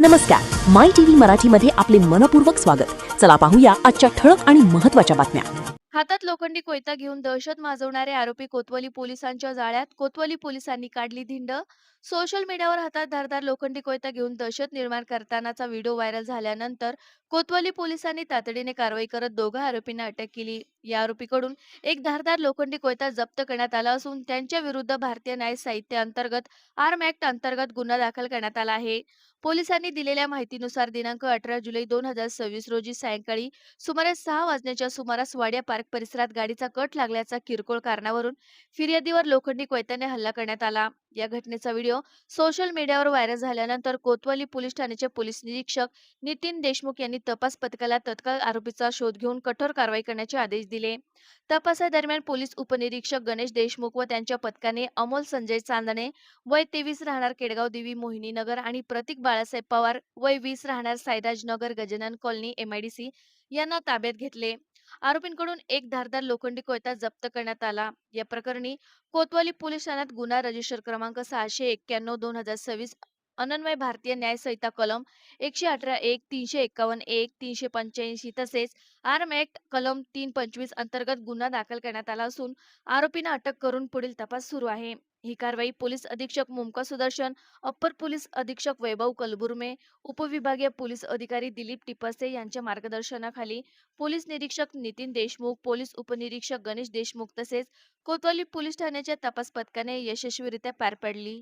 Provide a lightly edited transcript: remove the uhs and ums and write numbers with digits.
नमस्कार. माय टीव्ही मराठीमध्ये आपले मनपूर्वक स्वागत. चला पाहूया आजच्या ठळक आणि महत्त्वाच्या बातम्या. हातात लोखंडी कोयता घेऊन दहशत माजवणारे आरोपी कोतवाली पोलिसांच्या जाळ्यात. कोतवाली पोलिसांनी काढली धिंड. सोशल मीडियावर हातात धारदार लोखंडी कोयता घेऊन दहशत निर्माण करतानाचा व्हिडिओ व्हायरल झाल्यानंतर कोतवाली पोलिसांनी तातडीने कारवाई करत दोघा आरोपींना अटक केली. या आरोपीकडून एक धारदार लोखंडी कोयता जप्त करण्यात आला असून त्यांच्या विरुद्ध भारतीय न्याय संहिते अंतर्गत आर्म ऍक्ट अंतर्गत गुन्हा दाखल करण्यात आला आहे. पोलिसांनी दिलेल्या माहितीनुसार दिनांक 18 जुलै 2026 रोजी सायंकाळी सुमारे 6 वाजण्याच्या सुमारास वाडिया पार्क परिसरात गाडीचा कट लागल्याचा किरकोळ कारणावरून फिर्यादीवर लोखंडी कोयत्याने हल्ला करण्यात आला. या घटनेचा व्हिडिओ सोशल मीडियावर व्हायरल झाल्यानंतर कोतवाली पोलीस ठाण्याचे पोलीस निरीक्षक नितीन देशमुख यांनी तपास पथकाला तत्काळ आरोपीचा शोध घेऊन कठोर कारवाई करण्याचे आदेश दिले. तपासादरम्यान पोलीस उपनिरीक्षक गणेश देशमुख व त्यांच्या पथकाने अमोल संजय चांदणे वय 23 राहणार केडगाव देवी मोहिनीनगर आणि प्रतीक बाळासाहेब पवार वय 20 राहणार साईराज नगर गजानन कॉलनी MIDC यांना ताब्यात घेतले. आरोपींकडून एक धारदार लोखंडी कोयता जप्त करण्यात आला. या प्रकरणी कोतवाली पोलीस ठाण्यात गुन्हा रजिस्टर क्रमांक 691/2026 अनन्वय भारतीय न्याय संहिता कलम 118(1), 351(1), 385 तसेच आर्म ऍक्ट कलम 325 अंतर्गत गुन्हा दाखल करण्यात आला असून आरोपींना अटक करून पुढील तपास सुरू आहे. ही कारवाई पोलीस अधीक्षक मुमका सुदर्शन, अप्पर पोलीस अधीक्षक वैभव कलबुर्मे, उपविभागीय पोलीस अधिकारी दिलीप टिपसे यांच्या मार्गदर्शनाखाली पोलीस निरीक्षक नितीन देशमुख, पोलीस उपनिरीक्षक गणेश देशमुख तसेच कोतवाली पोलीस ठाण्याच्या तपास पथकाने यशस्वीरित्या पार पाडली.